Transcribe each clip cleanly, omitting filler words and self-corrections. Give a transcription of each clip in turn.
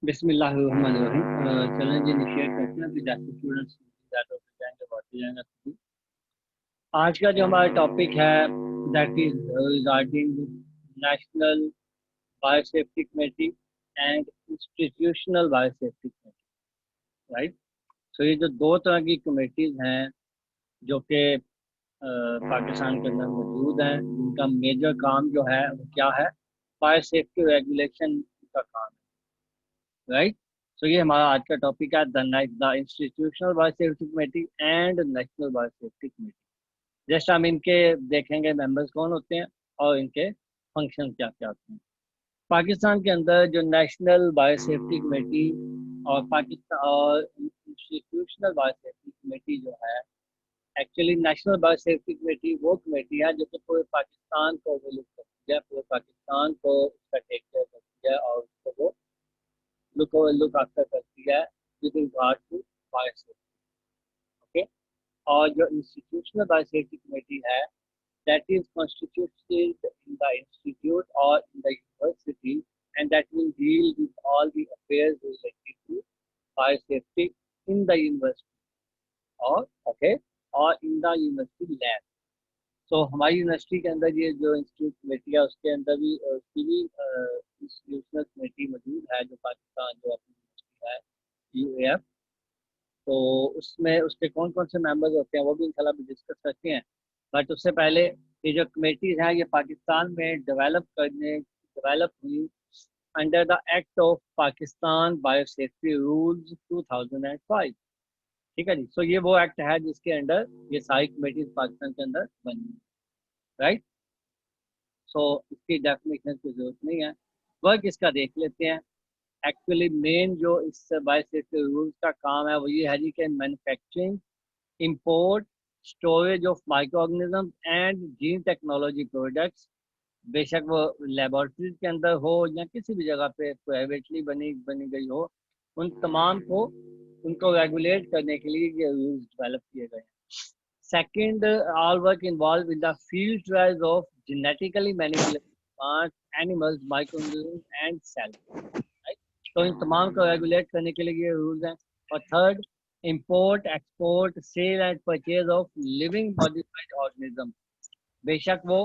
बिस्मिल्लाहिर्रहमानिर्रहीम। चलें जी, इनिशिएट करते हैं। अभी जैसे स्टूडेंट्स ज़्यादा होते जाएंगे बढ़ते जाएंगे खुद ही। आज का जो हमारा टॉपिक है that is regarding national biosafety committee and institutional biosafety committee, right. So ये जो दो तरह की कमेटीज हैं जो कि पाकिस्तान के अंदर मौजूद हैं, जिनका मेजर काम जो है वो क्या है, बायोसेफ्टी रेगुलेशन का काम है, राइट। सो ये हमारा आज का टॉपिक है, the institutional biosafety committee and national biosafety committee. Just हम इनके देखेंगे मेंबर्स कौन होते हैं और इनके फंक्शन क्या क्या होते हैं। पाकिस्तान के अंदर जो नेशनल बायोसेफ्टी कमेटी और पाकिस्तान और इंस्टीट्यूशनल बायोसेफ्टी कमेटी जो है, एक्चुअली नेशनल बायोसेफ्टी कमेटी वो कमेटी है जो कि पूरे पाकिस्तान को ओवरलुक करती है, पूरे पाकिस्तान को उसका टेक केयर करती है और उसको वो लुक आफ्टर करती है with regard to biosafety. Okay. और जो इंस्टीट्यूशनल बायोसेफ्टी कमेटी है, that is constituted in the institute or in the university, and that will deal with all the affairs related to fire safety in the university or okay or in the university lab. So हमारी university के अंदर ये जो institute committee है उसके अंदर भी उसकी भी इंस्टीट्यूशनल कमेटी मौजूद है जो पाकिस्तान जो अपनी यूनिवर्सिटी है UAF। तो उसमें उसके कौन कौन से मेंबर्स होते हैं वो भी इंशाल्लाह भी डिस्कस करते हैं। बट उससे पहले ये जो कमेटीज हैं ये पाकिस्तान में डेवलप हुई under the act of Pakistan biosafety rules 2005। ठीक है जी। सो ये वो एक्ट है जिसके अंडर ये सारी कमेटीज पाकिस्तान के अंदर बनी, राइट। सो इसकी डेफिनेशन की जरूरत नहीं है, वर्क इसका देख लेते हैं। एक्चुअली मेन जो इस बायोसेफ्टी रूल्स का काम है वो ये है जी कि manufacturing, import, storage of microorganisms and gene technology products, बेशक वो लेबोरेटरीज के अंदर हो या किसी भी जगह पे प्राइवेटली बनी बनी गई हो, उन तमाम को उनको रेगुलेट करने के लिए ये रूल्स डेवलप किए गए हैं। Second, all work involve in the field trials of genetically manipulated plants, animals, microorganism and cells, right. तो इन तमाम को रेगुलेट करने के लिए ये रूल्स हैं। और third, import, export, sale and purchase of living modified organism, बेशक वो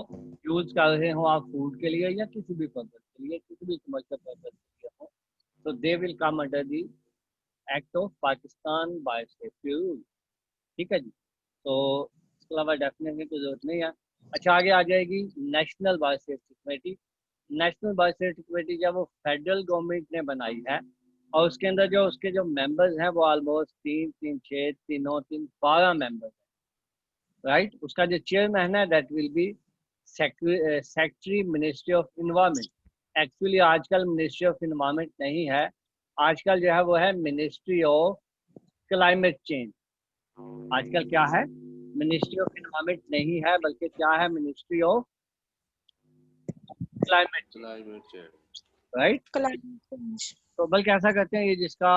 यूज कर रहे हो आप फूड के लिए या किसी भी पर्पज के लिए, किसी भी कमर्शियल पर्पज के लिए हो, तो they will come under the act of Pakistan biosafety rule. ठीक है जी। तो इसके अलावा डेफिनेटली कोई जरूरत नहीं है। अच्छा, आगे आ जाएगी national biosafety committee. National biosafety committee जब वो फेडरल गवर्नमेंट ने बनाई है और उसके अंदर जो उसके जो मेंबर्स हैं वो ऑलमोस्ट तीन तीन छः तीनों तीन 12 मेंबर्स हैं, राइट। उसका जो चेयरमैन है that will be secretary ministry of environment. Actually आजकल मिनिस्ट्री ऑफ इन्वायरमेंट नहीं है, आजकल जो है वो है मिनिस्ट्री ऑफ क्लाइमेट चेंज। आजकल क्या है, मिनिस्ट्री ऑफ इन्वायरमेंट नहीं है बल्कि क्या है, ministry of climate change, climate change. Right. Climate change. तो बल्कि ऐसा करते हैं, ये जिसका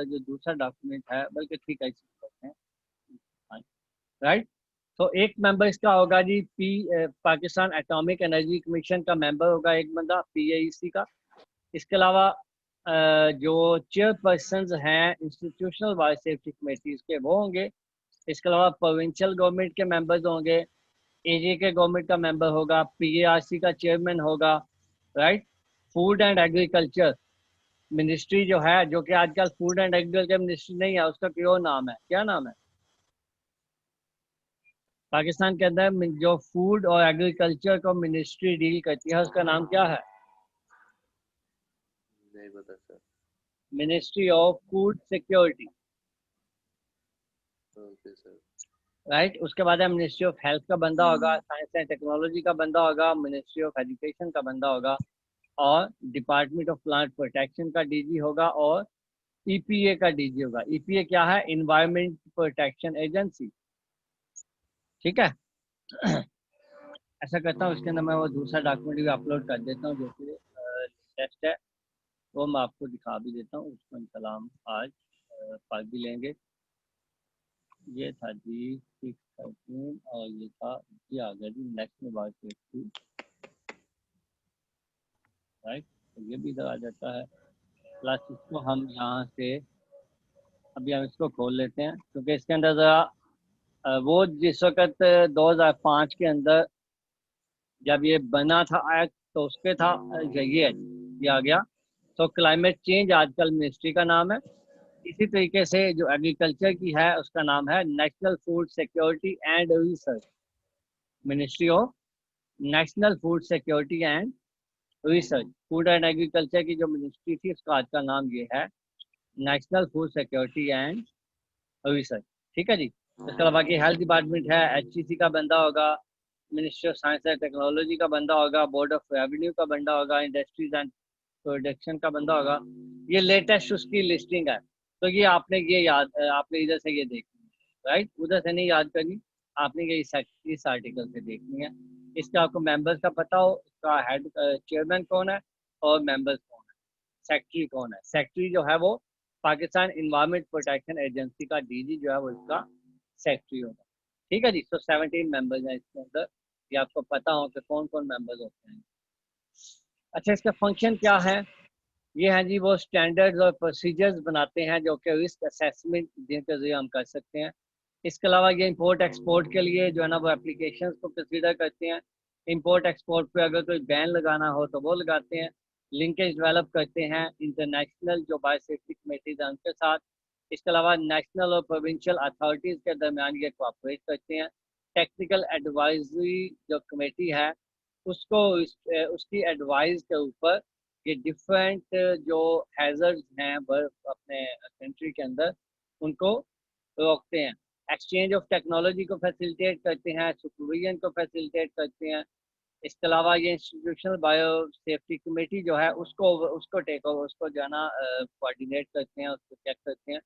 जो दूसरा डॉक्यूमेंट है, बल्कि ठीक है इसी को करते हैं, राइट। तो एक मेंबर इसका होगा जी पाकिस्तान एटॉमिक एनर्जी कमीशन का मेंबर होगा एक बंदा, PAEC का। इसके अलावा जो चेयरपर्सन हैं इंस्टीट्यूशनल बायोसेफ्टी कमेटीज के वो होंगे। इसके अलावा प्रोविंशियल गवर्नमेंट के मेंबर्स होंगे, AJ के गवर्नमेंट का मेंबर होगा, PARC का चेयरमैन होगा, right. Food and agriculture ministry जो है, जो कि आजकल फूड एंड एग्रीकल्चर मिनिस्ट्री नहीं है, उसका क्यों नाम है, क्या नाम है पाकिस्तान के अंदर जो फूड और एग्रीकल्चर को मिनिस्ट्री डील करती है उसका नाम क्या है? नहीं पता sir. Ministry of food security, okay sir. Right. उसके बाद है मिनिस्ट्री ऑफ हेल्थ का बंदा होगा, साइंस एंड टेक्नोलॉजी का बंदा होगा, मिनिस्ट्री ऑफ एजुकेशन का बंदा होगा, और डिपार्टमेंट ऑफ प्लांट प्रोटेक्शन का DG होगा, और EPA का DG होगा। EPA क्या है? Environment protection agency. ठीक है। ऐसा करता हूँ, इसके अंदर मैं वो दूसरा डॉक्यूमेंट भी अपलोड कर देता हूँ जो कि लेटेस्ट है, वो मैं आपको दिखा भी देता हूँ। उसको इंशाल्लाह हम आज पढ़ भी लेंगे। ये था जी 613 और ये था जी आ गया जी नेशनल बायोसेफ्टी, राइट। तो ये भी इधर आ जाता है। प्लस इसको हम यहाँ से अभी हम इसको खोल लेते हैं, क्योंकि इसके अंदर ज़रा वो जिस वक्त 2005 के अंदर जब ये बना था एक्ट, तो उसके था ये आ गया। तो क्लाइमेट चेंज आजकल मिनिस्ट्री का नाम है। इसी तरीके से जो एग्रीकल्चर की है उसका नाम है national food security and research ministry of national food security and research. Food and agriculture की जो मिनिस्ट्री थी उसका आज का नाम ये है national food security and research. ठीक है जी। इसके अलावा बाकी हेल्थ डिपार्टमेंट है, एचसीसी का बंदा होगा, ministry of science and technology का बंदा होगा, बोर्ड ऑफ रेवेन्यू का बंदा होगा, इंडस्ट्रीज एंड प्रोडक्शन का बंदा होगा। ये लेटेस्ट उसकी लिस्टिंग है। तो ये आपने ये याद आपने इधर से ये देखनी है, राइट, उधर से नहीं याद करनी, आपने ये इस आर्टिकल से देखनी है। इसका आपको मेंबर्स का पता हो, इसका हेड चेयरमैन कौन है और मेंबर्स कौन है, सेक्रेटरी कौन है। सेक्रेटरी जो है वो पाकिस्तान इन्वायरमेंट प्रोटेक्शन एजेंसी का डीजी जो है वो इसका सेक्रेटरी होगा। ठीक है जी। तो 17 मेंबर्स हैं इसके अंदर, ये आपको पता हो कि कौन कौन मेंबर्स होते हैं। अच्छा, इसका फंक्शन क्या है? ये हैं जी वो स्टैंडर्ड्स और प्रोसीजर्स बनाते हैं जो कि रिस्क असेसमेंट जिनके जरिए हम कर सकते हैं। इसके अलावा ये इंपोर्ट एक्सपोर्ट के लिए जो है ना वो एप्लीकेशंस को कंसीडर करते हैं। इंपोर्ट एक्सपोर्ट पे अगर कोई बैन लगाना हो तो वो लगाते हैं। लिंकेज डेवलप करते हैं इंटरनेशनल जो बायो सेफ्टी कमेटीज हैं उनके साथ। इसके अलावा नेशनल और प्रोविंशियल अथॉरिटीज़ के दरमियान ये कोऑपरेट करते हैं। टेक्निकल एडवाइजरी जो कमेटी है उसको उसकी एडवाइस के ऊपर ये डिफरेंट जो हैजर्ड्स हैं अपने कंट्री के अंदर उनको रोकते हैं। एक्सचेंज ऑफ टेक्नोलॉजी को फैसिलिटेट करते हैं, सुपरविजन को फैसिलिटेट करते हैं। इसके अलावा ये इंस्टीट्यूशनल बायो सेफ्टी कमेटी जो है उसको उसको टेक ओवर उसको जो है ना कोऑर्डिनेट करते हैं, उसको चेक करते हैं।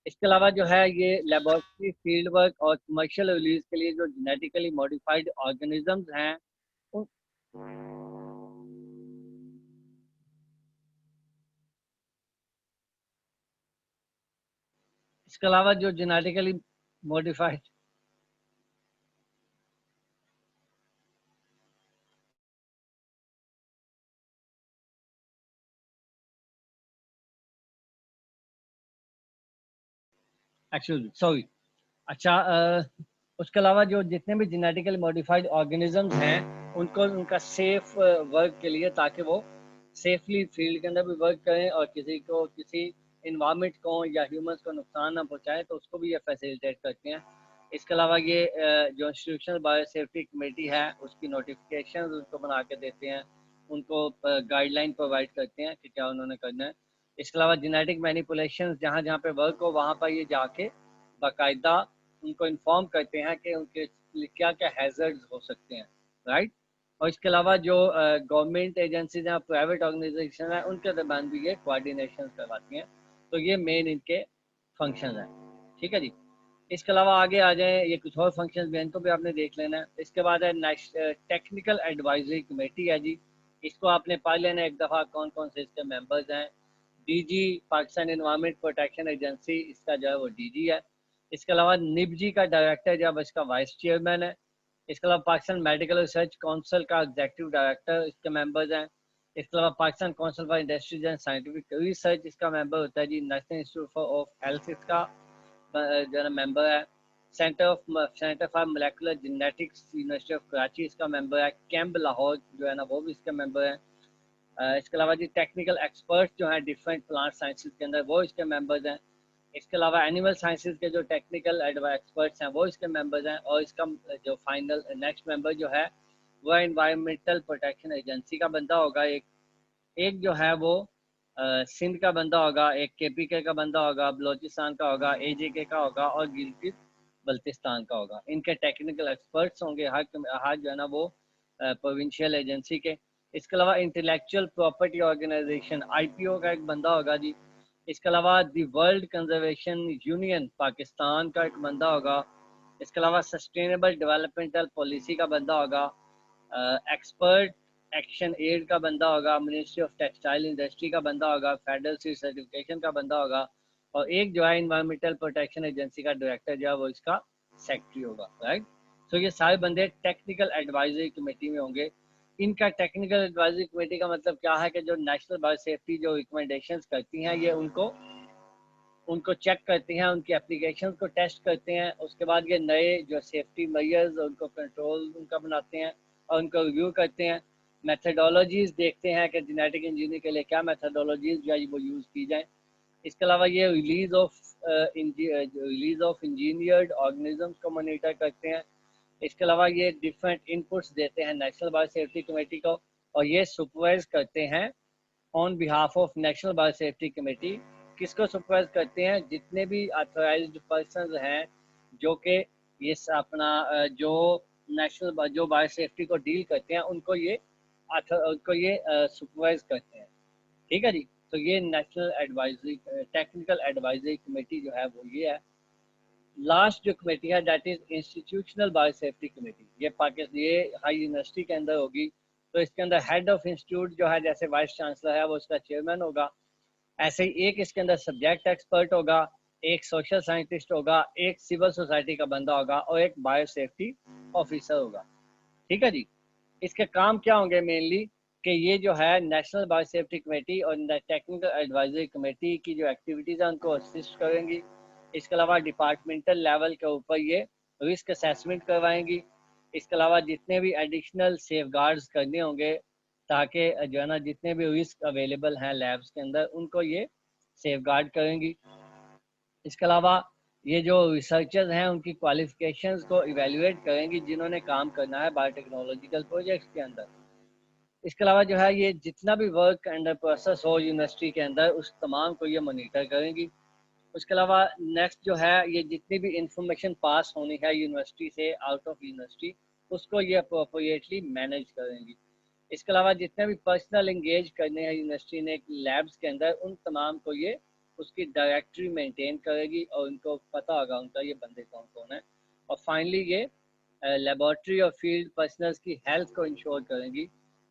इसके अलावा जो है ये लेबोरेटरी फील्ड वर्क और कमर्शियल रिलीज के लिए जो जेनेटिकली मॉडिफाइड ऑर्गेनिजम्स हैं उन इसके अलावा जो जेनेटिकली मॉडिफाइड एक्चुअली सॉरी अच्छा उसके अलावा जो जितने भी जेनेटिकली मॉडिफाइड ऑर्गेनिजम्स हैं उनको उनका सेफ वर्क के लिए, ताकि वो सेफली फील्ड के अंदर भी वर्क करें और किसी को किसी इन्वायरमेंट को या ह्यूमंस को नुकसान ना पहुंचाए, तो उसको भी ये फैसिलिटेट करते हैं। इसके अलावा ये जो इंस्टीट्यूशनल बायो सेफ्टी कमेटी है उसकी नोटिफिकेशन उनको बना के देते हैं, उनको गाइडलाइन प्रोवाइड करते हैं कि क्या उन्होंने करना है। इसके अलावा जेनेटिक मैनिपुलेशन जहाँ जहाँ पे वर्क हो वहाँ पर ये जाके बाकायदा उनको इन्फॉर्म करते हैं कि उनके क्या क्या हैजर्ड्स हो सकते हैं, राइट। और इसके अलावा जो गवर्नमेंट एजेंसीज हैं, प्राइवेट ऑर्गेनाइजेशन है, उनके दरमियान भी ये कोऑर्डिनेशन करवाती हैं। तो ये मेन इनके फंक्शन हैं। ठीक है जी। इसके अलावा आगे आ जाए, ये कुछ और फंक्शन भी हैं, इनको भी आपने देख लेना है। इसके बाद है टेक्निकल एडवाइजरी कमेटी है जी। इसको आपने पढ़ लेना एक दफ़ा कौन कौन से इसके मेंबर्स हैं। DG Pakistan environment protection agency, इसका जो है वो डीजी है। इसके अलावा निबजी का डायरेक्टर जब इसका वाइस चेयरमैन है। इसके अलावा पाकिस्तान मेडिकल रिसर्च काउंसिल का एग्जीक्यूटिव डायरेक्टर इसके मेंबर्स हैं। इसके अलावा Pakistan council for industries and scientific research इसका मेंबर होता है जी। नेशनल इंस्टीट्यूट ऑफ हेल्थ इसका जो है मेंबर है। Centre for molecular genetics university of Karachi इसका मेंबर है। कैम्प लाहौर जो है ना वो भी इसके मेंबर है। इसके अलावा जी टेक्निकल एक्सपर्ट जो हैं डिफरेंट प्लांट साइंसेज के अंदर वो इसके मेंबर्स हैं। इसके अलावा एनिमल साइंसेज के जो टेक्निकल एक्सपर्ट्स हैं वो इसके मेंबर्स हैं। और इसका जो फाइनल नेक्स्ट मेंबर जो है वह इन्वायरमेंटल प्रोटेक्शन एजेंसी का बंदा होगा। एक एक जो है वो सिंध का बंदा होगा, एक केपीके का बंदा होगा, बलोचिस्तान का होगा, एजेके का होगा और गिलगित बल्तिस्तान का होगा। इनके टेक्निकल एक्सपर्ट्स होंगे हर जो है ना वो प्रोविंशियल एजेंसी के। इसके अलावा इंटेलेक्चुअल प्रॉपर्टी ऑर्गेनाइजेशन आईपीओ का एक बंदा होगा जी। इसके अलावा the world conservation union Pakistan का एक बंदा होगा। इसके अलावा सस्टेनेबल डेवलपमेंटल पॉलिसी का बंदा होगा। एक्सपर्ट एक्शन एड का बंदा होगा। मिनिस्ट्री ऑफ टेक्सटाइल इंडस्ट्री का बंदा होगा। फेडरल सीड सर्टिफिकेशन का बंदा होगा। और एक जो है इन्वायरमेंटल प्रोटेक्शन एजेंसी का डायरेक्टर जो है वो इसका सेक्रेटरी होगा, राइट। तो ये सारे बंदे टेक्निकल एडवाइजरी कमेटी में होंगे। इनका टेक्निकल एडवाइजरी कमेटी का मतलब क्या है कि जो नेशनल बायो सेफ्टी जो रिकमेंडेशंस करती हैं ये उनको उनको चेक करते हैं, उनकी एप्लीकेशन को टेस्ट करते हैं, उसके बाद ये नए जो सेफ्टी मेजर्स उनको कंट्रोल उनका बनाते हैं और उनको रिव्यू करते हैं। मेथडोलॉजीज देखते हैं कि जेनेटिक इंजीनियरिंग के लिए क्या मेथडोलॉजीज जो है वो यूज़ की जाए। इसके अलावा ये रिलीज ऑफ इंजीनियर्ड ऑर्गेनिजम्स को मॉनिटर करते हैं। इसके अलावा ये डिफरेंट इनपुट्स देते हैं नेशनल बायो सेफ्टी कमेटी को और ये सुपरवाइज करते हैं on behalf of national bio safety committee. किसको सुपरवाइज करते हैं? जितने भी ऑथराइज्ड पर्सन हैं जो कि ये अपना जो नेशनल जो बायो सेफ्टी को डील करते हैं उनको ये सुपरवाइज करते हैं। ठीक है जी। तो ये national advisory technical advisory committee जो है वो ये है। लास्ट जो कमेटी है that is institutional bio safety committee. ये पाकिस्तान ये हाई यूनिवर्सिटी के अंदर होगी। तो इसके अंदर हेड ऑफ इंस्टीट्यूट जो है जैसे वाइस चांसलर है वो इसका चेयरमैन होगा। ऐसे ही एक इसके अंदर सब्जेक्ट एक्सपर्ट होगा, एक सोशल साइंटिस्ट होगा, एक सिविल सोसाइटी का बंदा होगा और एक बायो सेफ्टी ऑफिसर होगा। ठीक है जी। इसके काम क्या होंगे मेनली कि ये जो है नेशनल बायो सेफ्टी कमेटी और टेक्निकल एडवाइजरी कमेटी की जो एक्टिविटीज़ हैं उनको असिस्ट करेंगी। इसके अलावा डिपार्टमेंटल लेवल के ऊपर ये रिस्क असेसमेंट करवाएंगी। इसके अलावा जितने भी एडिशनल सेफ गार्ड्स करने होंगे ताकि जो है ना जितने भी रिस्क अवेलेबल हैं लैब्स के अंदर उनको ये सेफ गार्ड करेंगी। इसके अलावा ये जो रिसर्चर्स हैं उनकी क्वालिफिकेशंस को इवेल्युएट करेंगी जिन्होंने काम करना है बायोटेक्नोलॉजिकल प्रोजेक्ट्स के अंदर। इसके अलावा जो है ये जितना भी वर्क अंडर प्रोसेस हो यूनिवर्सिटी के अंदर उस तमाम को ये मॉनिटर करेंगी। उसके अलावा नेक्स्ट जो है ये जितनी भी इंफॉर्मेशन पास होनी है यूनिवर्सिटी से आउट ऑफ यूनिवर्सिटी उसको ये अप्रोप्रिएटली मैनेज करेंगी। इसके अलावा जितने भी पर्सनल इंगेज करने हैं यूनिवर्सिटी ने लैब्स के अंदर उन तमाम को ये उसकी डायरेक्टरी मेंटेन करेगी और उनको पता होगा उनका ये बंदे कौन कौन है। और फाइनली ये लेबॉर्ट्री और फील्ड पर्सनल्स की हेल्थ को इंश्योर करेंगी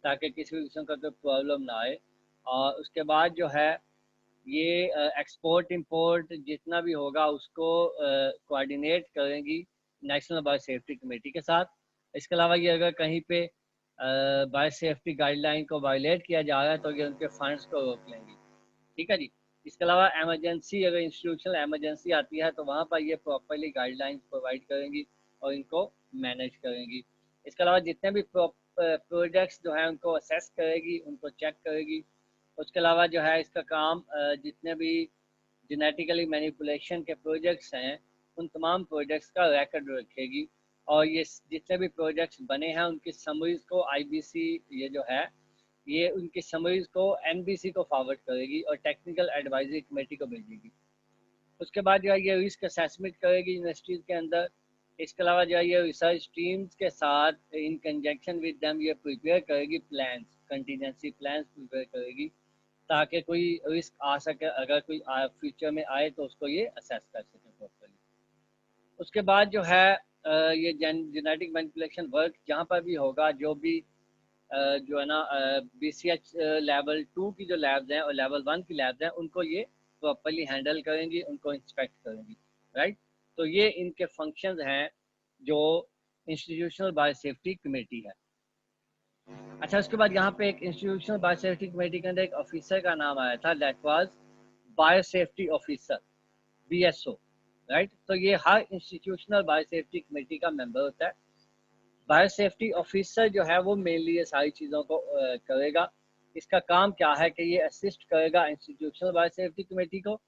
ताकि किसी भी किस्म का कोई प्रॉब्लम ना आए। और उसके बाद जो है ये एक्सपोर्ट इंपोर्ट जितना भी होगा उसको कोऑर्डिनेट करेंगी नेशनल बायो सेफ्टी कमेटी के साथ। इसके अलावा ये अगर कहीं पे बायो सेफ्टी गाइडलाइन को वायलेट किया जा रहा है तो ये उनके फंड्स को रोक लेंगी। ठीक है जी। इसके अलावा एमरजेंसी अगर इंस्टीट्यूशनल एमरजेंसी आती है तो वहाँ पर ये प्रॉपरली गाइडलाइंस प्रोवाइड करेंगी और इनको मैनेज करेंगी। इसके अलावा जितने भी प्रोजेक्ट्स जो हैं उनको असेस करेगी, उनको चेक करेगी। उसके अलावा जो है इसका काम जितने भी जेनेटिकली मैनिपुलेशन के प्रोजेक्ट्स हैं उन तमाम प्रोजेक्ट्स का रिकॉर्ड रखेगी और ये जितने भी प्रोजेक्ट्स बने हैं उनकी समरीज को आईबीसी ये जो है ये उनकी समरीज को एनबीसी को फॉरवर्ड करेगी और टेक्निकल एडवाइजरी कमेटी को भेजेगी। उसके बाद जो है ये रिस्क असेसमेंट करेगी यूनिवर्सिटीज़ के अंदर। इसके अलावा जो है ये रिसर्च टीम्स के साथ इन कंजक्शन विद देम ये प्रिपेयर करेगी प्लान्स, कंटीजेंसी प्लान्स प्रिपेयर करेगी ताकि कोई रिस्क आ सके, अगर कोई फ्यूचर में आए तो उसको ये असेस कर सके प्रॉपरली। उसके बाद जो है ये जेनेटिक मैनिपुलेशन वर्क जहाँ पर भी होगा जो भी जो है ना BCH लेवल 2 की जो लैब्स हैं और लेवल 1 की लैब्स हैं उनको ये प्रॉपरली हैंडल करेंगी, उनको इंस्पेक्ट करेंगी। राइट। तो ये इनके फंक्शंस हैं जो इंस्टीट्यूशनल बायो सेफ्टी कमेटी है। अच्छा, उसके बाद यहाँ पे एक इंस्टीट्यूशनल बायो सेफ्टी कमेटी के अंदर एक ऑफिसर का नाम आया था that was bio safety officer, BSO। Right. तो ये हर इंस्टीट्यूशनल बायो सेफ्टी कमेटी का मेंबर होता है। बायो सेफ्टी ऑफिसर जो है वो मेनली ये सारी चीज़ों को करेगा। इसका काम क्या है कि ये असिस्ट करेगा इंस्टीट्यूशनल बायो सेफ्टी कमेटी को।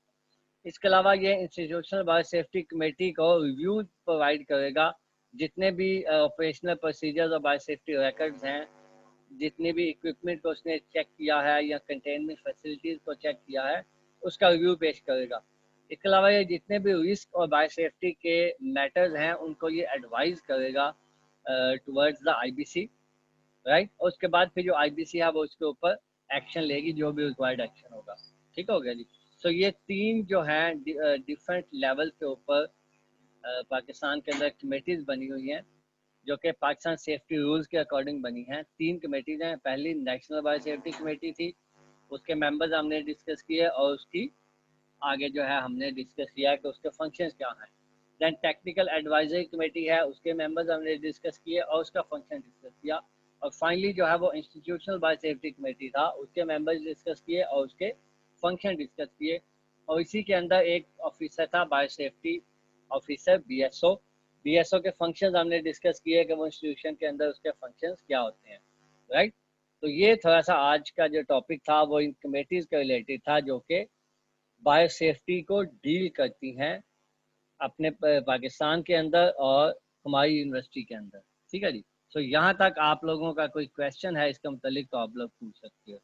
इसके अलावा ये इंस्टीट्यूशनल बायो सेफ्टी कमेटी को रिव्यू प्रोवाइड करेगा जितने भी ऑपरेशनल प्रोसीजर्स और बायो सेफ्टी रिकॉर्ड्स हैं, जितने भी इक्विपमेंट को उसने चेक किया है या कंटेनमेंट फैसिलिटीज़ को चेक किया है उसका रिव्यू पेश करेगा। इसके अलावा ये जितने भी रिस्क और बायो सेफ्टी के मैटर्स हैं उनको ये एडवाइस करेगा टुवर्ड्स द आईबीसी। राइट। और उसके बाद फिर जो आईबीसी है वो उसके ऊपर एक्शन लेगी जो भी रिक्वायर्ड एक्शन होगा। ठीक हो गया जी। सो ये तीन जो हैं डिफरेंट लेवल के ऊपर पाकिस्तान के अंदर कमेटीज़ बनी हुई हैं जो कि पाकिस्तान सेफ्टी रूल्स के अकॉर्डिंग बनी हैं। तीन कमेटीज़ हैं। पहली नेशनल बायो सेफ्टी कमेटी थी, उसके मेंबर्स हमने डिस्कस किए और उसकी आगे जो है हमने डिस्कस किया कि उसके फंक्शंस क्या हैं। दैन टेक्निकल एडवाइजरी कमेटी है, उसके मेंबर्स हमने डिस्कस किए और उसका फंक्शन डिस्कस किया। और फाइनली जो है वो इंस्टीट्यूशनल बायोसेफ्टी कमेटी था, उसके मेंबर्स डिस्कस किए और उसके फंक्शन डिस्कस किए। और इसी के अंदर एक ऑफिसर था बायोसेफ्टी ऑफिसर, बीएसओ। बीएसओ के फंक्शंस हमने डिस्कस किए कि वो इंस्टीट्यूशन के अंदर उसके फंक्शंस क्या होते हैं, राइट। तो ये थोड़ा सा आज का जो टॉपिक था वो इन कमेटीज के रिलेटेड था जो कि बायोसेफ्टी को डील करती हैं अपने पाकिस्तान के अंदर और हमारी यूनिवर्सिटी के अंदर। ठीक है जी। तो यहाँ तक आप लोगों का कोई क्वेश्चन है इसके मुतालिक तो आप लोग पूछ सकते हो।